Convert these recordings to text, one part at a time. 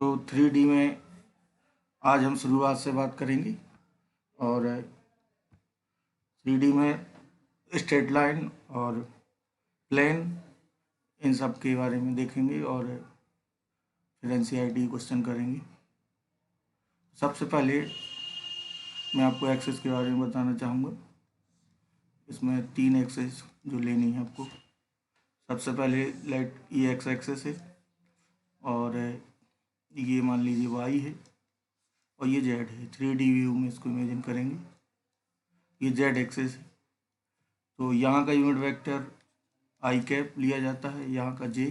तो 3D में आज हम शुरुआत से बात करेंगे और 3D में स्ट्रेट लाइन और प्लेन इन सब के बारे में देखेंगे और फिर NCERT क्वेश्चन करेंगे। सबसे पहले मैं आपको एक्सेस के बारे में बताना चाहूँगा। इसमें 3 एक्सेस जो लेनी है आपको। सबसे पहले लेट ये एक्स एक्सेस है और ये मान लीजिए वाई है और ये जेड है। 3D व्यू में इसको इमेजिन करेंगे। ये जेड एक्सेस है, तो यहाँ का यूनिट वेक्टर आई कैप लिया जाता है, यहाँ का जे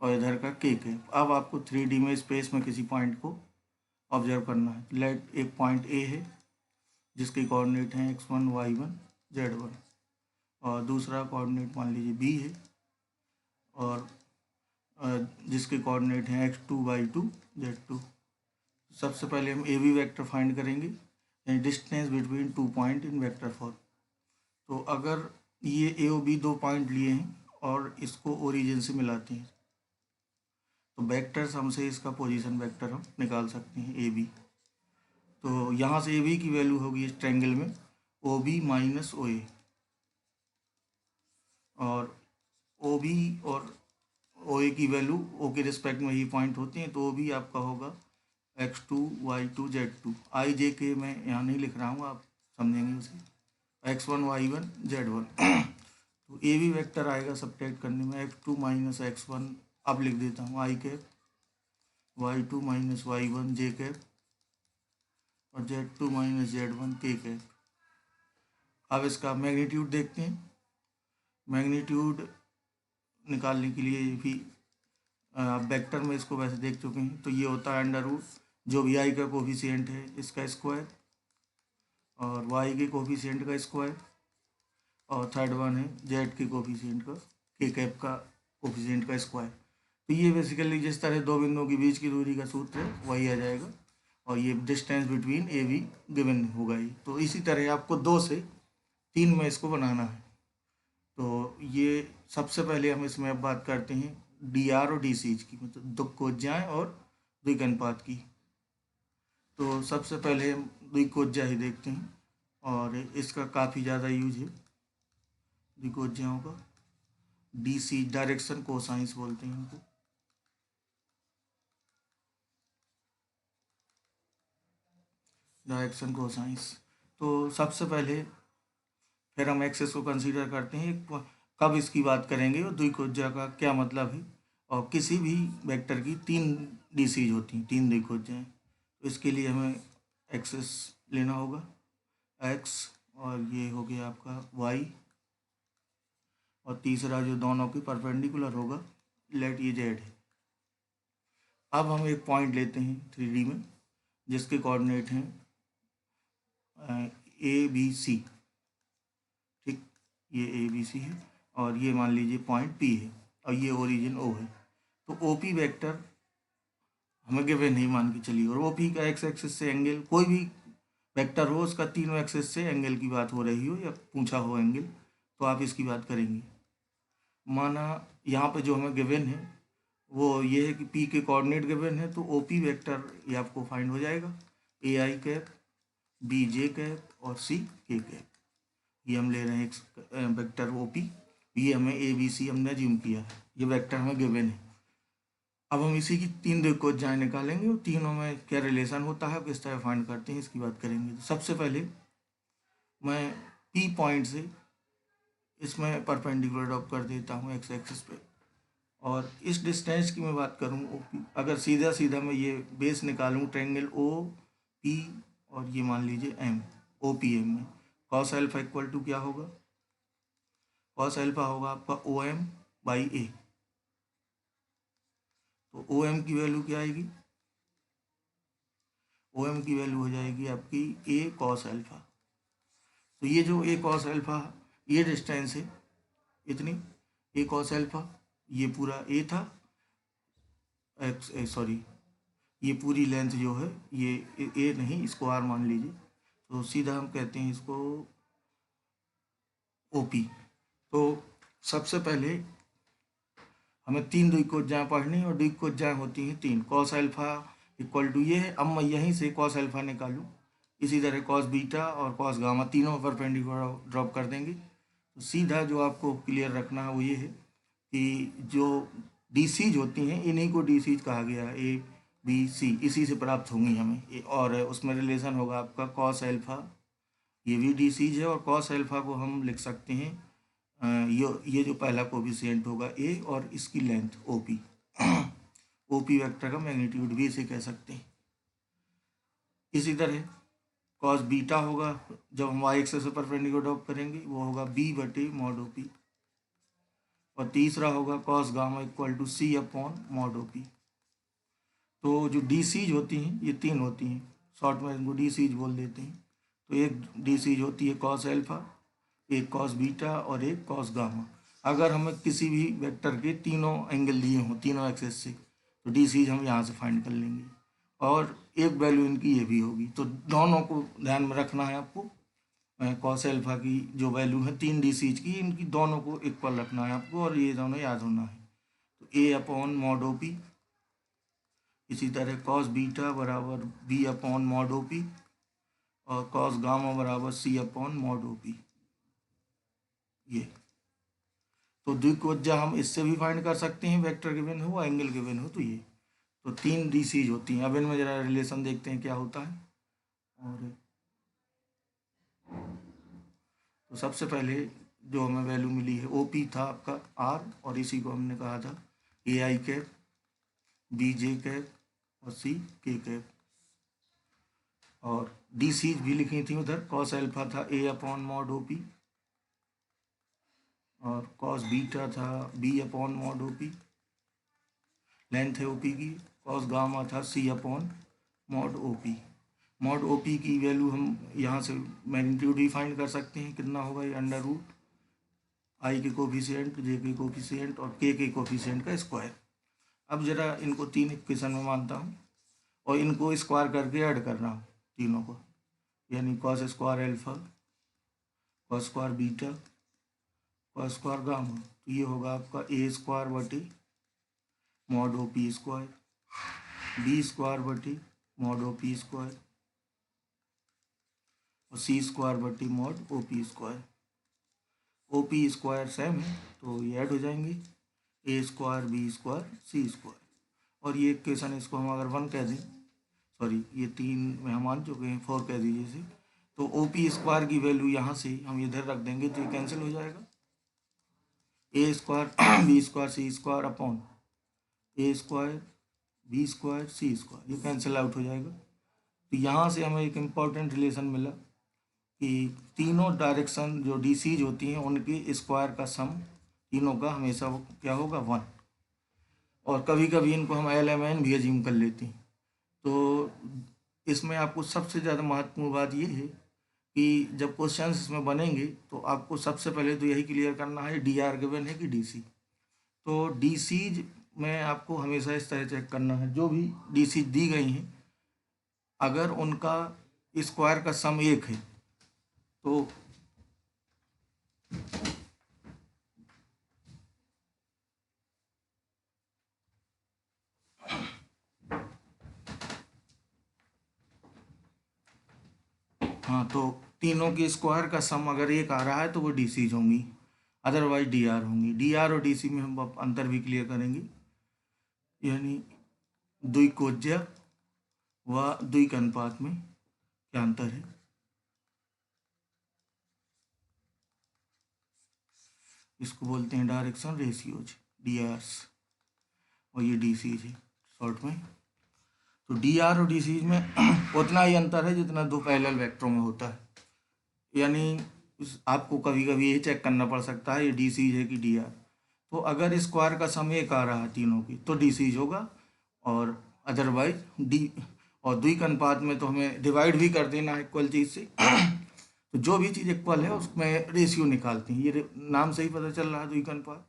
और इधर का के कैप। अब आपको 3D में स्पेस में किसी पॉइंट को ऑब्जर्व करना है। लेट एक पॉइंट ए है जिसके कोऑर्डिनेट हैं x1 y1 z1 और दूसरा कोऑर्डिनेट मान लीजिए बी है और जिसके कोऑर्डिनेट हैं x2 y2 z2। सबसे पहले हम ए बी वेक्टर फाइंड करेंगे, यानी distance between 2 point in vector form. तो अगर ये ए और बी 2 पॉइंट लिए हैं और इसको ओरिजिन से मिलाते हैं तो वेक्टर सम से इसका पोजीशन वेक्टर हम निकाल सकते हैं ए बी। तो यहाँ से ए बी की वैल्यू होगी इस ट्रायंगल में ओ बी माइनस ओ ए, और ओ बी और ओ ए की वैल्यू ओ के रिस्पेक्ट में ही पॉइंट होते हैं, तो ओ बी आपका होगा x2 y2 z2। आई जे के मैं यहाँ नहीं लिख रहा हूँ, आप समझेंगे उसे। x1 y1 z1 तो ए बी वेक्टर आएगा सब्ट्रैक्ट करने में x2 माइनस x1, अब लिख देता हूँ आई कैप, y2 माइनस y1 जे कैप और z2 minus z1 K cap. अब इसका मैग्नीट्यूड देखते हैं। मैग्नीट्यूड निकालने के लिए भी वेक्टर में इसको वैसे देख चुके हैं, तो ये होता है अंडर रूट जो भी आई का कोफिशिएंट है इसका स्क्वायर और वाई के कोफिशिएंट का स्क्वायर और थर्ड वन है जेड के कोफिशिएंट का, के कैप का कोफिशिएंट का स्क्वायर। तो ये बेसिकली जिस तरह दो बिंदुओं के बीच की दूरी का सूत्र है वही आ जाएगा और ये distance between A be given होगा ही। तो इसी तरह आपको 2 से 3 में इसको बनाना है। तो ये सबसे पहले हम इसमें अब बात करते हैं डी आर और डी सी एच की, मतलब द्विकोज्याएं और द्विघनपात की। तो सबसे पहले हम द्विकोज्या ही देखते हैं और इसका काफ़ी ज़्यादा यूज है द्विकोज्याओं का। डी सी डायरेक्शन कोसाइंस बोलते हैं उनको। Direction cosines. तो सबसे पहले फिर हम एक्सेस को कंसीडर करते हैं, कब इसकी बात करेंगे और द्विकोज्या का क्या मतलब है। और किसी भी वेक्टर की 3 डीसीज होती हैं, 3 द्विकोज्याएं। तो इसके लिए हमें एक्सेस लेना होगा एक्स और ये हो गया आपका वाई और तीसरा जो दोनों की परपेंडिकुलर होगा लेट ये जेड है। अब हम एक पॉइंट लेते हैं 3D में जिसके कोऑर्डिनेट हैं ए बी सी, ठीक, ये ए बी सी है और ये मान लीजिए पॉइंट पी है और ये ओरिजिन ओ है। तो ओ पी वेक्टर हमें गिवन नहीं मान के चलिए, और ओ पी का एक्स एक्सिस से एंगल, कोई भी वेक्टर हो उसका तीनों एक्सिस से एंगल की बात हो रही हो या पूछा हो एंगल, तो आप इसकी बात करेंगे। माना यहाँ पे जो हमें गिवन है वो ये है कि पी के कोऑर्डिनेट गिवन है, तो ओ पी वेक्टर ये आपको फाइंड हो जाएगा ए आई कैप, बी जे कैप और सी के कैप। ये हम ले रहे हैं एक वेक्टर ओ पी, ये हमें ए बी सी हमने अज्यूम किया है, ये वेक्टर हमें गिवन है। अब हम इसी की 3 द्विकोज्याएं निकालेंगे और तीनों में क्या रिलेशन होता है, किस तरह फाइंड करते हैं, इसकी बात करेंगे। तो सबसे पहले मैं पी पॉइंट से इसमें परपेंडिकुलर ड्रॉप कर देता हूँ एक्स एक्सिस पे, और इस डिस्टेंस की मैं बात करूँ ओ पी, अगर सीधा सीधा मैं ये बेस निकालूँ ट्रायंगल ओ पी और ये मान लीजिए एम, ओ पी एम में कॉस अल्फा इक्वल टू क्या होगा, कॉस अल्फा होगा आपका ओ एम बाई ए। तो ओ एम की वैल्यू क्या आएगी, ओ एम की वैल्यू हो जाएगी आपकी ए कॉस अल्फा। तो ये जो ए कॉस अल्फा ये डिस्टेंस है इतनी, ए कॉस अल्फा ये पूरा ए था, एक्स सॉरी ये पूरी लेंथ जो है ये ए नहीं, इसको आर मान लीजिए, तो सीधा हम कहते हैं इसको ओ पी। तो सबसे पहले हमें 3 द्विकोज्याएं पढ़नी और द्विकोज्याएं होती हैं 3, कॉस अल्फा इक्वल टू ये है। अब मैं यहीं से कॉस अल्फा निकालूँ, इसी तरह कॉस बीटा और कॉस गामा तीनों परपेंडिकुलर ड्रॉप कर देंगे। तो सीधा जो आपको क्लियर रखना है वो ये है कि जो डी सीज होती हैं इन्हीं को डी सीज कहा गया है, ए बी सी, इसी से प्राप्त होंगी हमें। और उसमें रिलेशन होगा आपका कॉस अल्फा, ये भी डी सीज है, और कॉस अल्फा को हम लिख सकते हैं ये जो पहला कोफिशिएंट होगा ए, और इसकी length O P O P vector का मैग्नीट्यूड भी इसे कह सकते हैं। इसी तरह कॉस बीटा होगा, जब हम वाई एक्सेस पर परपेंडिकुलर ड्रॉप करेंगे, वो होगा बी बटे मॉड ओ पी। और तीसरा होगा cos gamma equal to C upon mod O P. तो जो डी सीज होती हैं ये तीन होती हैं, शॉर्ट में इनको डी सीज बोल देते हैं। तो एक डी सीज होती है कॉस अल्फा, एक कॉस बीटा और एक कॉस गामा। अगर हमें किसी भी वेक्टर के तीनों एंगल दिए हों तीनों एक्सेस से, तो डी सीज हम यहाँ से फाइंड कर लेंगे, और एक वैल्यू इनकी ये भी होगी। तो दोनों को ध्यान में रखना है आपको, कॉस अल्फा की जो वैल्यू है तीन डी सीज की, इनकी दोनों को इक्वल रखना है आपको, और ये दोनों याद होना है। तो A upon mod O P, इसी तरह कॉस बीटा बराबर B upon mod O P, और कॉस गामा बराबर C upon mod O P. ये तो द्विकोज्या हम इससे भी फाइंड कर सकते हैं, वेक्टर गिवन हो एंगल गिवन हो। तो ये तो तीन डी सीज होती हैं। अब इनमें जरा रिलेशन देखते हैं क्या होता है। और तो सबसे पहले जो हमें वैल्यू मिली है ओ पी था आपका आर, और इसी को हमने कहा था ए आई कैप, बी जे कैप और सी के कैप। और डी सीज भी लिखी थी उधर, कॉस अल्फा था a upon mod O P, और कॉस बीटा था b upon mod O P, length है ओ पी की। कॉस गामा था c upon mod O P. Mod O P की वैल्यू हम यहाँ से मैग्नीट्यूड भी फाइंड कर सकते हैं, कितना होगा ये अंडर रूट आई के कोफिशिएंट, जे के कोफिशिएंट और के कोफिशिएंट का स्क्वायर। अब जरा इनको तीन इक्वेशन में मानता हूँ, और इनको स्क्वायर करके ऐड कर रहा हूँ तीनों को, यानी cos square alpha, cos square beta, cos square gamma. तो ये होगा आपका ए स्क्वायर बटे mod O P square, B square बटे मॉड ओ पी स्क्वायर, और सी स्क्वायर बटे mod O P square. O P square same है तो ये ऐड हो जाएंगे, A square B square C square. और ये इक्वेशन इसको हम अगर वन कह दें, सॉरी ये तीन में हम मान चुके हैं, फोर कह दीजिए इसे, तो ओ पी स्क्वायर की वैल्यू यहाँ से हम इधर रख देंगे तो ये कैंसिल हो जाएगा। ए square B square C square upon ए square B square C square, ये कैंसिल आउट हो जाएगा। तो यहाँ से हमें एक इम्पॉर्टेंट रिलेशन मिला कि तीनों डायरेक्शन जो डी सीज होती हैं उनके स्क्वायर का सम तीनों का हमेशा क्या होगा 1, और कभी कभी इनको हम एल एम एन भी अज्यूम कर लेते हैं। तो इसमें आपको सबसे ज़्यादा महत्वपूर्ण बात ये है कि जब क्वेश्चन इसमें बनेंगे तो आपको सबसे पहले तो यही क्लियर करना है डी आर गिवन है कि डी सी। तो डी सीज में आपको हमेशा इस तरह चेक करना है, जो भी डी सीज दी गई हैं अगर उनका स्क्वायर का सम 1 है तो हाँ, तो तीनों के स्क्वायर का सम अगर 1 आ रहा है तो वो डी सीज होंगी, अदरवाइज डी आर होंगी। डी आर और डी सी में हम अब अंतर भी क्लियर करेंगे, यानी द्विकोज्या व द्विक अनुपात में क्या अंतर है। इसको बोलते हैं डायरेक्शन रेशियोज, डी आर्स, और ये डी सीज है शॉर्ट में। तो डी आर और डी सीज में उतना ही अंतर है जितना दो पैरेलल वेक्टरों में होता है, यानी आपको कभी कभी ये चेक करना पड़ सकता है ये डी सीज है कि डी आर। तो अगर स्क्वायर का सम 1 आ रहा है तीनों की तो डी सीज होगा, और अदरवाइज डी। और द्विक अनुपात में तो हमें डिवाइड भी कर देना है इक्वल चीज़ से तो जो भी चीज़ इक्वल है उसमें रेशियो निकालते हैं। ये नाम से ही पता चल रहा है द्विक अनुपात।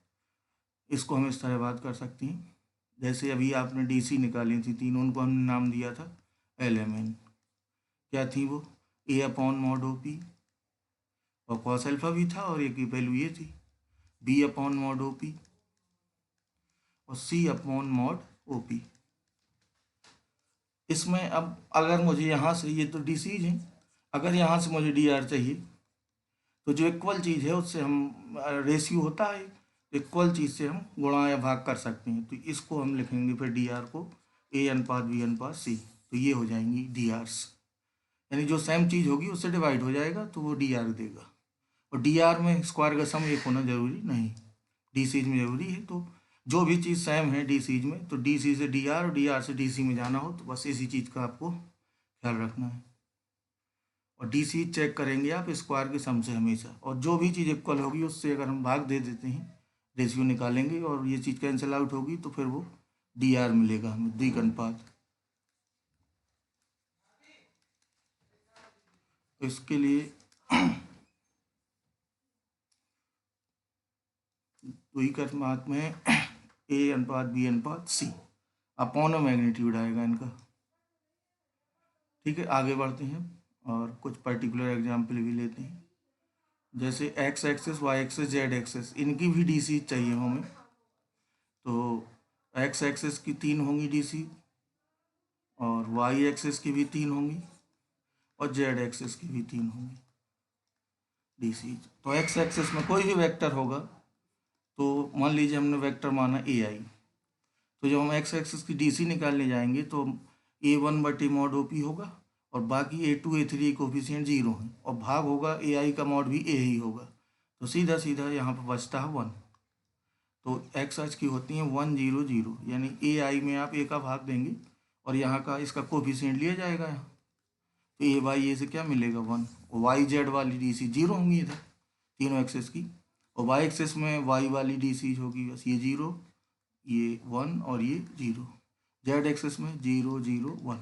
इसको हम इस तरह बात कर सकते हैं, जैसे अभी आपने डी सी निकाली थी तीनों, उनको हमने नाम दिया था एल एम एन। क्या थी वो, A upon mod O P, और कॉस अल्फा भी था, और एक की वैल्यू ये थी B upon mod O P, और C upon mod O P. इसमें अब अगर मुझे यहाँ से, ये तो डी सीज है, अगर यहाँ से मुझे डी आर चाहिए तो जो इक्वल चीज़ है उससे हम, रेशियो होता है, इक्वल चीज़ से हम गुणा या भाग कर सकते हैं। तो इसको हम लिखेंगे फिर डी आर को ए अनुपात बी अनुपात सी, तो ये हो जाएंगी डी आर्स, यानी जो सेम चीज़ होगी उससे डिवाइड हो जाएगा तो वो डी आर देगा। और डी आर में स्क्वायर का सम एक होना जरूरी नहीं, डी सीज में जरूरी है। तो जो भी चीज़ सेम है डी सीज में, तो डी सी से डी आर और डी आर से डी सी में जाना हो तो बस इसी चीज़ का आपको ख्याल रखना है। और डी सी चेक करेंगे आप स्क्वायर के सम से हमेशा, और जो भी चीज़ इक्वल होगी उससे अगर हम भाग दे देते हैं, रेशियो निकालेंगे और ये चीज़ कैंसिल आउट होगी तो फिर वो डी आर मिलेगा हमें, द्विक अनुपात। तो इसके लिए द्विक अनुपात में ए अनुपात बी अनुपात सी अपॉन मैग्नीट्यूड आएगा इनका। ठीक है, आगे बढ़ते हैं और कुछ पर्टिकुलर एग्जाम्पल भी लेते हैं। जैसे X axis Y axis Z axis, इनकी भी डी सी चाहिए हमें। तो एक्स एक्सेस की 3 होंगी डी सी, और वाई एक्सेस की भी 3 होंगी, और जेड एक्सेस की भी 3 होंगी डी सी। तो एक्स एक्सेस में कोई भी वेक्टर होगा, तो मान लीजिए हमने वेक्टर माना ए आई, तो जब हम एक्स एक्सेस की डी सी निकालने जाएंगे तो A1 बटे मॉड ओ पी होगा, और बाकी A2 A3 कोफिशिएंट 0 है, और भाग होगा ए आई का मॉड भी ए ही होगा, तो सीधा सीधा यहाँ पर बचता है 1। तो एक्स एच की होती हैं 1 0 0, यानी ए आई में आप ए का भाग देंगे और यहाँ का इसका कोफिशिएंट लिया जाएगा यहाँ, तो ए बाई ए से क्या मिलेगा 1। वाई जेड वाली डी सी 0 होंगी इधर तीनों एक्सेस की, और वाई एक्सेस में वाई वाली डी सी होगी बस ये 0, ये 1 और ये 0। जेड एक्सेस में 0 0 1,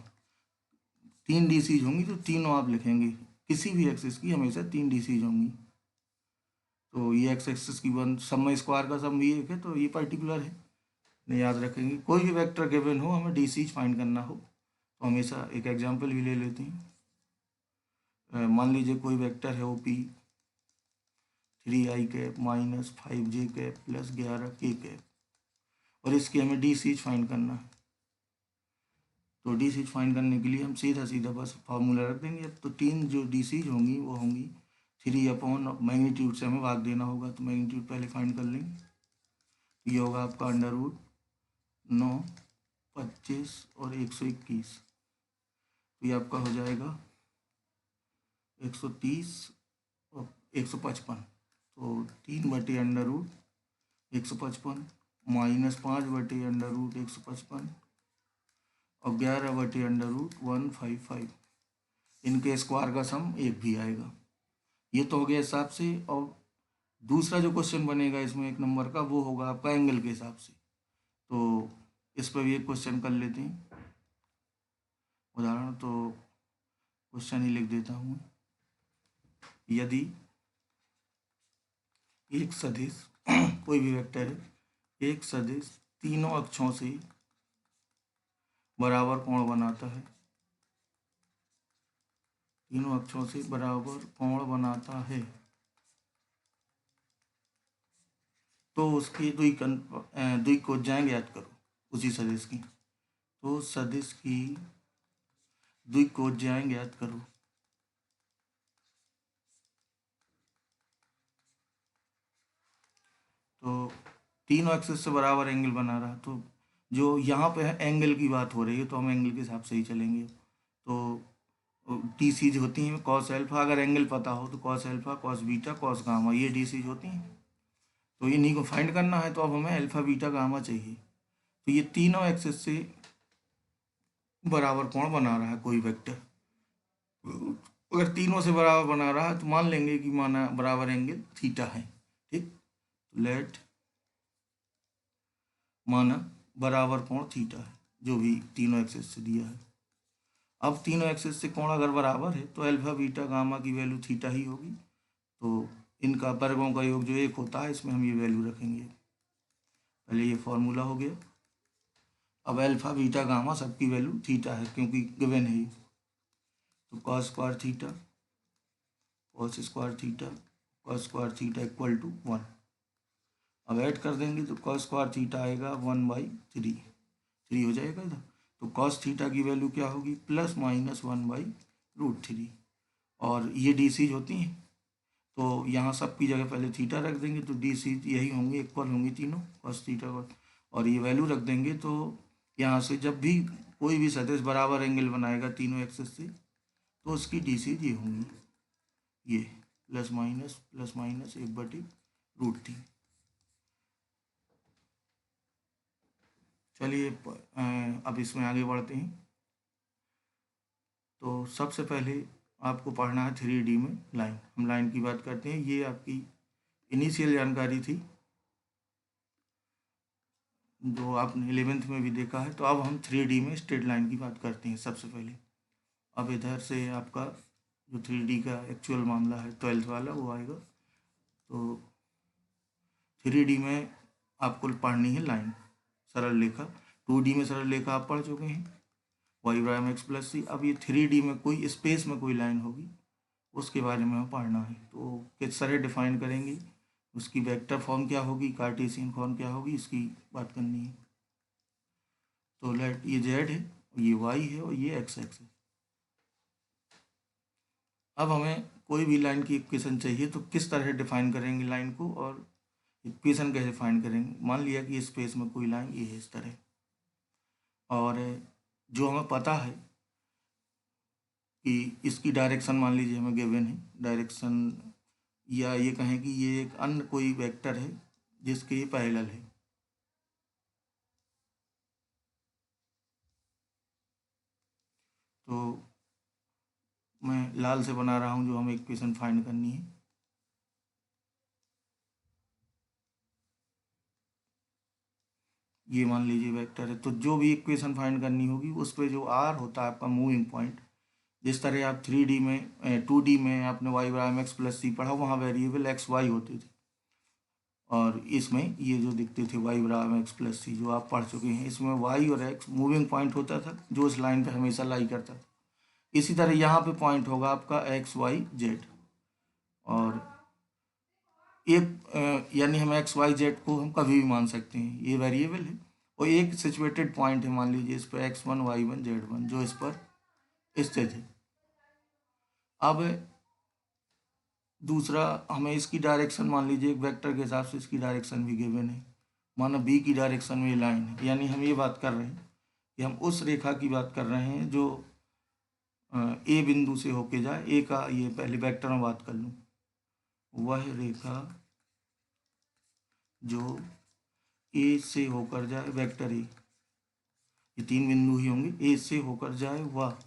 3 डी सीज होंगी, तो तीनों आप लिखेंगे, किसी भी एक्सेस की हमेशा 3 डी सीज होंगी। तो ये एक्स एक्सेस की 1 सब में स्क्वायर का सम भी एक है, तो ये पर्टिकुलर है, नहीं याद रखेंगे। कोई भी वेक्टर गिवन हो, हमें डी सीज फाइंड करना हो तो हमेशा एक एग्जाम्पल भी ले लेते हैं। मान लीजिए कोई वेक्टर है O P 3i cap minus 5j cap plus 11k cap, और इसकी हमें डी सीज फाइंड करना है। तो डी सीज फाइंड करने के लिए हम सीधा सीधा बस फार्मूला रख देंगे। अब तो 3 जो डी सीज होंगी वो होंगी 3 अपॉन मैग्नीट्यूड से हमें भाग देना होगा, तो मैग्नीट्यूड पहले फाइंड कर लेंगे। ये होगा आपका अंडर रूट 9 25 और 121, तो ये आपका हो जाएगा 130 और 155। तो 3 बटे अंडर रूट 155 माइनस 5 बटे अंडर रूट 155 और 11 बटे अंडर रूट 155, इनके स्क्वायर का सम 1 भी आएगा। ये तो हो गया हिसाब से। और दूसरा जो क्वेश्चन बनेगा इसमें 1 नंबर का, वो होगा आपका एंगल के हिसाब से। तो इस पर भी एक क्वेश्चन कर लेते हैं उदाहरण, तो क्वेश्चन ही लिख देता हूँ। यदि एक सदिश कोई भी वेक्टर है, एक सदिश तीनों अक्षों से बराबर कोण बनाता है, तीनों अक्षों से बराबर कोण बनाता है, तो उसकी द्वि कोज्याएं ज्ञात करो उसी सदिश की। तो सदिश की द्वि कोज्याएं ज्ञात करो। तो तीनों एक्सिस से बराबर एंगल बना रहा, तो जो यहाँ पे है एंगल की बात हो रही है, तो हम एंगल के हिसाब से ही चलेंगे। तो डी सीज होती हैं कॉस एल्फा, अगर एंगल पता हो तो cos alpha cos beta cos gamma, ये डी सीज होती हैं। तो इन्हीं को फाइंड करना है, तो अब हमें अल्फा बीटा गामा चाहिए। तो ये तीनों एक्सिस से बराबर कोण बना रहा है कोई वेक्टर, अगर तीनों से बराबर बना रहा है तो मान लेंगे कि माना बराबर एंगल थीटा है। ठीक, लेट माना बराबर कोण थीटा है, जो भी तीनों एक्सिस से दिया है। अब तीनों एक्सिस से कोण अगर बराबर है तो अल्फा बीटा गामा की वैल्यू थीटा ही होगी। तो इनका वर्गों का योग जो 1 होता है, इसमें हम ये वैल्यू रखेंगे। पहले ये फॉर्मूला हो गया। अब अल्फा बीटा गामा सबकी वैल्यू थीटा है क्योंकि गिवन है। तो cos square theta cos square theta cos square theta equal to 1। अब ऐड कर देंगे तो कॉस स्क्वायर थीटा आएगा 1/3 हो जाएगा इधर। तो कॉस थीटा की वैल्यू क्या होगी, +-1/√3। और ये डी सीज होती हैं, तो यहाँ सब की जगह पहले थीटा रख देंगे, तो डी सीज यही होंगे, इक्वल होंगी तीनों, कॉस थीटा को, और ये वैल्यू रख देंगे। तो यहाँ से जब भी कोई भी सदिश बराबर एंगल बनाएगा तीनों एक्सिस से, तो उसकी डी सीज ये होंगी, ये +-1/√3। चलिए अब इसमें आगे बढ़ते हैं। तो सबसे पहले आपको पढ़ना है 3D में लाइन। हम लाइन की बात करते हैं, ये आपकी इनिशियल जानकारी थी जो आपने 11th में भी देखा है। तो अब हम 3D में स्ट्रेट लाइन की बात करते हैं सबसे पहले। अब इधर से आपका जो 3D का एक्चुअल मामला है 12th वाला वो आएगा। तो 3D में आपको पढ़नी है लाइन, सरल रेखा। 2D में सरल रेखा आप पढ़ चुके हैं, y/mx+c। अब ये 3D में कोई स्पेस में कोई लाइन होगी, उसके बारे में हमें पढ़ना है। तो किस तरह डिफाइन करेंगे, उसकी वेक्टर फॉर्म क्या होगी, कार्टेशियन फॉर्म क्या होगी, इसकी बात करनी है। तो लेट ये z है, ये y है और ये x है। अब हमें कोई भी लाइन की इक्वेशन चाहिए, तो किस तरह डिफाइन करेंगे लाइन को, और इक्वेशन कैसे फाइंड करेंगे। मान लिया कि स्पेस में कोई लाइन ये है इस तरह, और जो हमें पता है कि इसकी डायरेक्शन मान लीजिए हमें गिवन है डायरेक्शन, या ये कहें कि ये एक अन्य कोई वेक्टर है जिसके ये पैरेलल है। तो मैं लाल से बना रहा हूँ जो हमें इक्वेशन फाइंड करनी है। ये मान लीजिए वेक्टर है, तो जो भी इक्वेशन फाइंड करनी होगी उस पर जो आर होता है आपका मूविंग पॉइंट, जिस तरह आप 3D में 2D में आपने y/mx+c पढ़ा, वहाँ वेरिएबल x y होते थे, और इसमें ये जो दिखते थे y/mx+c जो आप पढ़ चुके हैं, इसमें y और x मूविंग पॉइंट होता था जो इस लाइन पे हमेशा लाई करता था। इसी तरह यहाँ पे पॉइंट होगा आपका x y z, और एक यानी हम x y z को हम कभी भी मान सकते हैं, ये वेरिएबल है। और एक सिचुएटेड पॉइंट है, मान लीजिए इस पर x1 y1 z1 जो इस पर स्थित है। अब दूसरा, हमें इसकी डायरेक्शन मान लीजिए एक वेक्टर के हिसाब से इसकी डायरेक्शन भी गिवन है, माना b की डायरेक्शन में ये लाइन है, यानी हम ये बात कर रहे हैं कि हम उस रेखा की बात कर रहे हैं जो ए बिंदु से होके जाए। ए का ये पहले वेक्टर में बात कर लूँ, वह रेखा जो ए से होकर जाए, वेक्टर ए, ये 3 बिंदु ही होंगे, ए से होकर जाए वह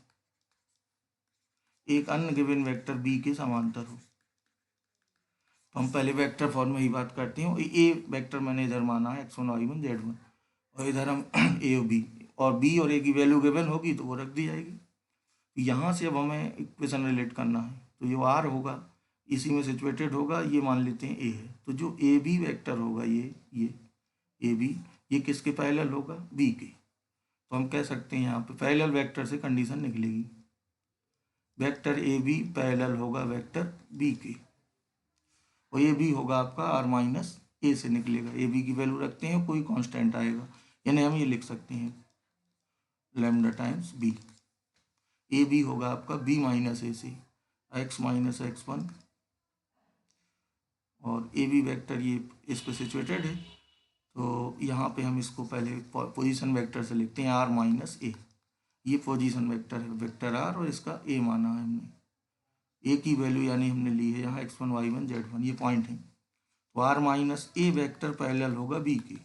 एक अन्य गिवन वेक्टर बी के समांतर हो। तो हम पहले वेक्टर फॉर्म में ही बात करते हैं। ए वेक्टर मैंने इधर माना है x1 y1 z1, और इधर हम ए और बी, और बी और ए की वैल्यू गिवन होगी तो वो रख दी जाएगी। यहाँ से अब हमें इक्वेशन रिलेट करना है, तो जो आर होगा इसी में सिचुएटेड होगा, ये मान लेते हैं ए है, तो जो ए बी वैक्टर होगा ये ए बी, ये किसके पैरेलल होगा, बी के। तो हम कह सकते हैं यहाँ पे पैरेलल वेक्टर से कंडीशन निकलेगी, वेक्टर ए बी पैरेलल होगा वेक्टर बी के, और ये भी होगा आपका r-a से निकलेगा। ए बी की वैल्यू रखते हैं, कोई कांस्टेंट आएगा, यानी हम ये लिख सकते हैं lambda times B. A B होगा आपका b-a से x-x1, और ए बी वैक्टर ये इस पर सिचुएटेड है, तो यहाँ पे हम इसको पहले पोजीशन वेक्टर से लिखते हैं r-a। ये पोजीशन वेक्टर है, वेक्टर r, और इसका a माना है हमने, ए की वैल्यू यानी हमने ली है यहाँ x1 y1 z1, ये पॉइंट है। तो r-a वेक्टर पैरेलल होगा बी के,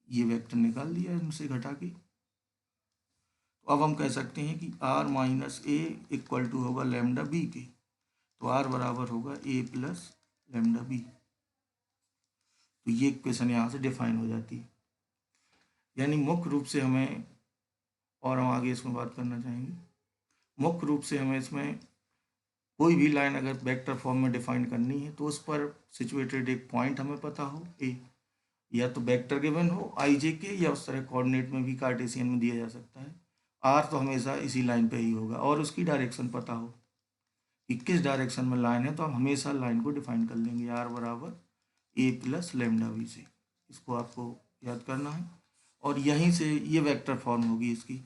ये वेक्टर निकाल दिया इनसे घटा के। तो अब हम कह सकते हैं कि r-a इक्वल टू होगा लैम्डा बी के, तो r बराबर होगा a प्लस लैम्डा बी। तो ये इक्वेशन यहाँ से डिफाइन हो जाती है। यानी मुख्य रूप से हमें, और हम आगे इसमें बात करना चाहेंगे, मुख्य रूप से हमें इसमें कोई भी लाइन अगर वेक्टर फॉर्म में डिफाइन करनी है, तो उस पर सिचुएटेड एक पॉइंट हमें पता हो ए, या तो वेक्टर गिवन हो आई जे के, या उस तरह कोऑर्डिनेट में भी कार्टेशियन में दिया जा सकता है। आर तो हमेशा इसी लाइन पे ही होगा, और उसकी डायरेक्शन पता हो कि किस डायरेक्शन में लाइन है, तो हम हमेशा लाइन को डिफाइन कर लेंगे आर बराबर ए प्लस लैम्डा बी से। इसको आपको याद करना है। और यहीं से ये वेक्टर फॉर्म होगी इसकी,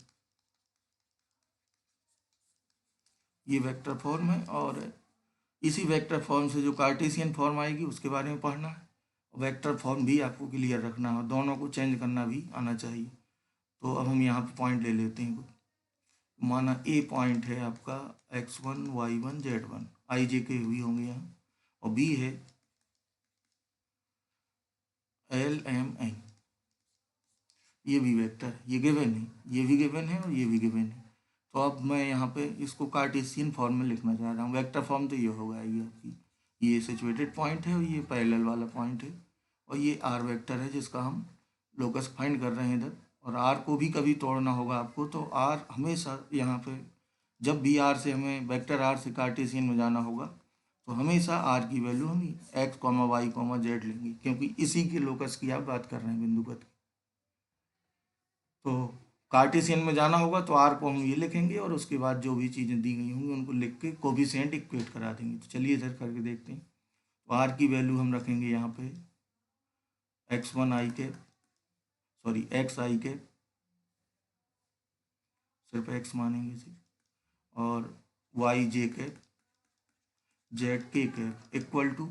ये वेक्टर फॉर्म है। और इसी वेक्टर फॉर्म से जो कार्टेशियन फॉर्म आएगी उसके बारे में पढ़ना है। वेक्टर फॉर्म भी आपको क्लियर रखना है, दोनों को चेंज करना भी आना चाहिए। तो अब हम यहाँ पे पॉइंट ले लेते हैं। माना ए पॉइंट है आपका x1 y1 z1, आई जे के हुई होंगे यहाँ, और बी है एल एम एन, ये भी वेक्टर, ये गिवन है, ये भी गिवन है और ये भी गिवन है। तो अब मैं यहाँ पे इसको कार्टेशियन फॉर्म में लिखना चाह रहा हूँ। वेक्टर फॉर्म तो ये होगा, ये आपकी, ये सिचुएटेड पॉइंट है और ये पैरेलल वाला पॉइंट है, और ये आर वेक्टर है जिसका हम लोकस फाइंड कर रहे हैं इधर। और आर को भी कभी तोड़ना होगा आपको, तो आर हमेशा यहाँ पे जब भी आर से हमें वेक्टर आर से कार्टेशियन में जाना होगा तो हमेशा आर की वैल्यू हम X comma Y comma Z लेंगे, क्योंकि इसी के लोकस की आप बात कर रहे हैं, बिंदुपथ की। तो कार्टेशियन में जाना होगा तो आर को हम ये लिखेंगे और उसके बाद जो भी चीज़ें दी गई होंगी उनको लिख के कोफिशिएंट इक्वेट करा देंगे। तो चलिए इधर करके देखते हैं। तो आर की वैल्यू हम रखेंगे यहाँ पे x1 आई के, सॉरी एक्स आई के, सिर्फ एक्स मानेंगे इसे, और वाई जे कैप, जेड के कैप इक्वल टू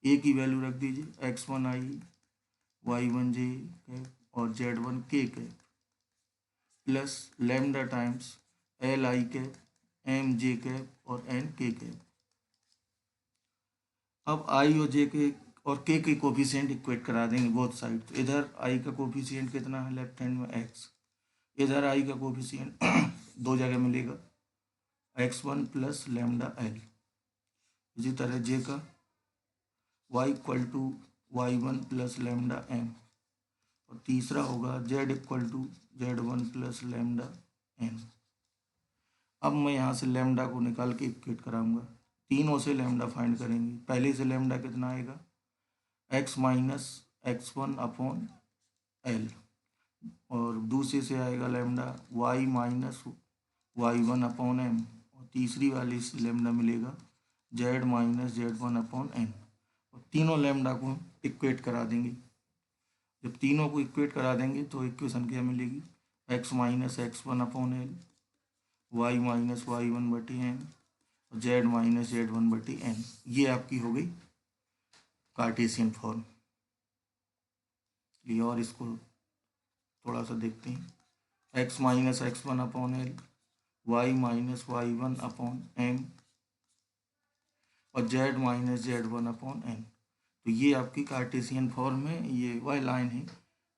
ए की वैल्यू रख दीजिए x1 आई, y1 जे कैप और z1 K cap plus lambda times L I cap, M J cap और एन के कैप। अब आई और जे के और के कोफिशिएंट इक्वेट करा देंगे बोथ साइड। तो इधर आई का कोफिशिएंट कितना है लेफ्ट हैंड में x, इधर आई का कोफिशिएंट दो जगह मिलेगा x1 प्लस लैम्डा एल। इसी तरह जे का y equal to y1 plus lambda M, और तीसरा होगा z equal to z1 plus lambda N. अब मैं यहाँ से लैम्डा को निकाल के इक्वेट कराऊंगा, तीनों से लैम्डा फाइंड करेंगे। पहले से लैम्डा कितना आएगा x minus x1 upon L, और दूसरे से आएगा lambda y minus y1 upon M, और तीसरी वाली से लैम्डा मिलेगा z minus z1 upon N. और तीनों लैम्डा को हम इक्वेट करा देंगे। जब तीनों को इक्वेट करा देंगे तो इक्वेशन क्या मिलेगी, x minus x1 upon L, y minus y1 बटी एन और z माइनस z1 बटी एन। ये आपकी हो गई कार्टेशियन फॉर्म। ये और इसको थोड़ा सा देखते हैं। x minus x1 upon L, y minus y1 upon M और z minus z1 upon N. तो ये आपकी कार्टेशियन फॉर्म है, ये वह लाइन है।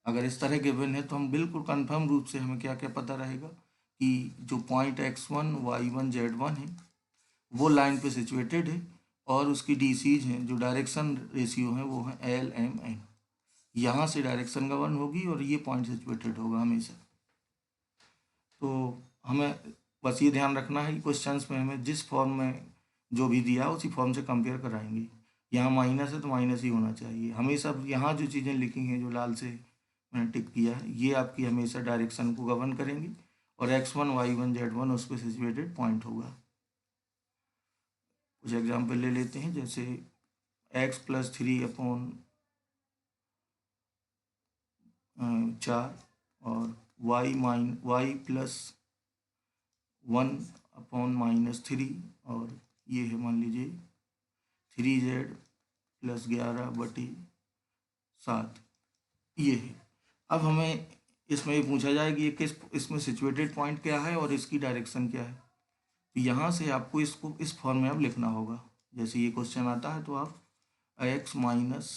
अगर इस तरह गिवन है तो हम बिल्कुल कंफर्म रूप से हमें क्या क्या पता रहेगा कि जो पॉइंट x1 y1 z1 है वो लाइन पे सिचुएटेड है, और उसकी डीसीज हैं जो डायरेक्शन रेशियो हैं वो हैं एल एम एन। यहाँ से डायरेक्शन गवर्न होगी और ये पॉइंट सिचुएटेड होगा हमेशा। तो हमें बस ये ध्यान रखना है कि क्वेश्चंस में हमें जिस फॉर्म में जो भी दिया उसी फॉर्म से कंपेयर कराएंगे। यहाँ माइनस है तो माइनस ही होना चाहिए हमेशा। यहाँ जो चीज़ें लिखी हैं जो लाल से मैंने टिक किया है ये आपकी हमेशा डायरेक्शन को गवर्न करेंगी, और x1 y1 z1 उस पर सिचुएटेड पॉइंट होगा। कुछ एग्जाम्पल ले लेते हैं, जैसे x प्लस 3 अपॉन 4 और y प्लस 1 अपॉन माइनस 3, और ये है मान लीजिए 3z प्लस 11 बटी 7, ये है। अब हमें इसमें ये पूछा जाए कि ये किस, इसमें सिचुएटेड पॉइंट क्या है और इसकी डायरेक्शन क्या है। तो यहाँ से आपको इसको इस फॉर्म में अब लिखना होगा। जैसे ये क्वेश्चन आता है तो आप x माइनस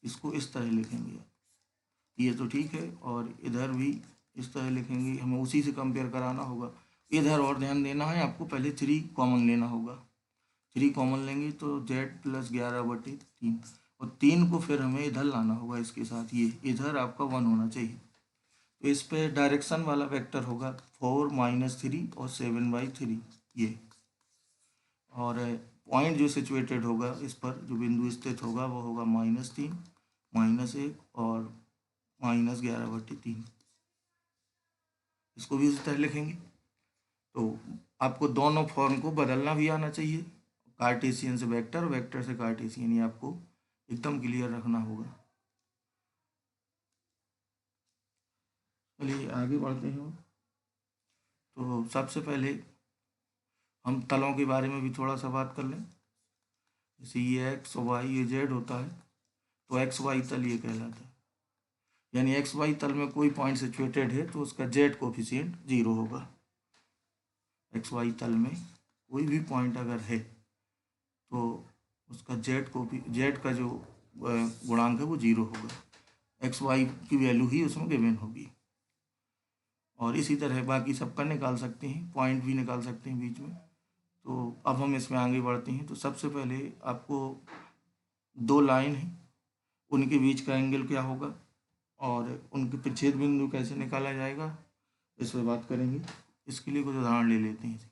इसको इस तरह लिखेंगे, ये तो ठीक है, और इधर भी इस तरह लिखेंगे, हमें उसी से कंपेयर कराना होगा। इधर और ध्यान देना है आपको, पहले 3 कॉमन लेना होगा। 3 कॉमन लेंगे तो z प्लस 11 बटे 3, और 3 को फिर हमें इधर लाना होगा इसके साथ, ये इधर आपका 1 होना चाहिए। तो इस पे डायरेक्शन वाला वेक्टर होगा 4 माइनस 3 और 7/3 ये, और पॉइंट जो सिचुएटेड होगा इस पर जो बिंदु स्थित होगा वो होगा -3 -1 और -11/3। इसको भी उसी तरह लिखेंगे। तो आपको दोनों फॉर्म को बदलना भी आना चाहिए, कार्टेशियन से वेक्टर, वेक्टर से कार्टेशियन, ये आपको एकदम क्लियर रखना होगा। चलिए आगे बढ़ते हैं। तो सबसे पहले हम तलों के बारे में भी थोड़ा सा बात कर लें। जैसे ये एक्स वाई ये जेड होता है, तो एक्स वाई तल ये कहलाता है। यानी एक्स वाई तल में कोई पॉइंट सिचुएटेड है तो उसका जेड कोफिशिएंट 0 होगा। एक्स वाई तल में कोई भी पॉइंट अगर है तो उसका जेड का जो गुणांक है वो 0 होगा। एक्स वाई की वैल्यू ही उसमें गिवन होगी। और इसी तरह बाकी सबका निकाल सकते हैं, पॉइंट भी निकाल सकते हैं बीच में। तो अब हम इसमें आगे बढ़ते हैं। तो सबसे पहले आपको दो लाइन है, उनके बीच का एंगल क्या होगा और उनके प्रच्छेद बिंदु कैसे निकाला जाएगा, इस पर बात करेंगे। इसके लिए कुछ उदाहरण ले लेते हैं।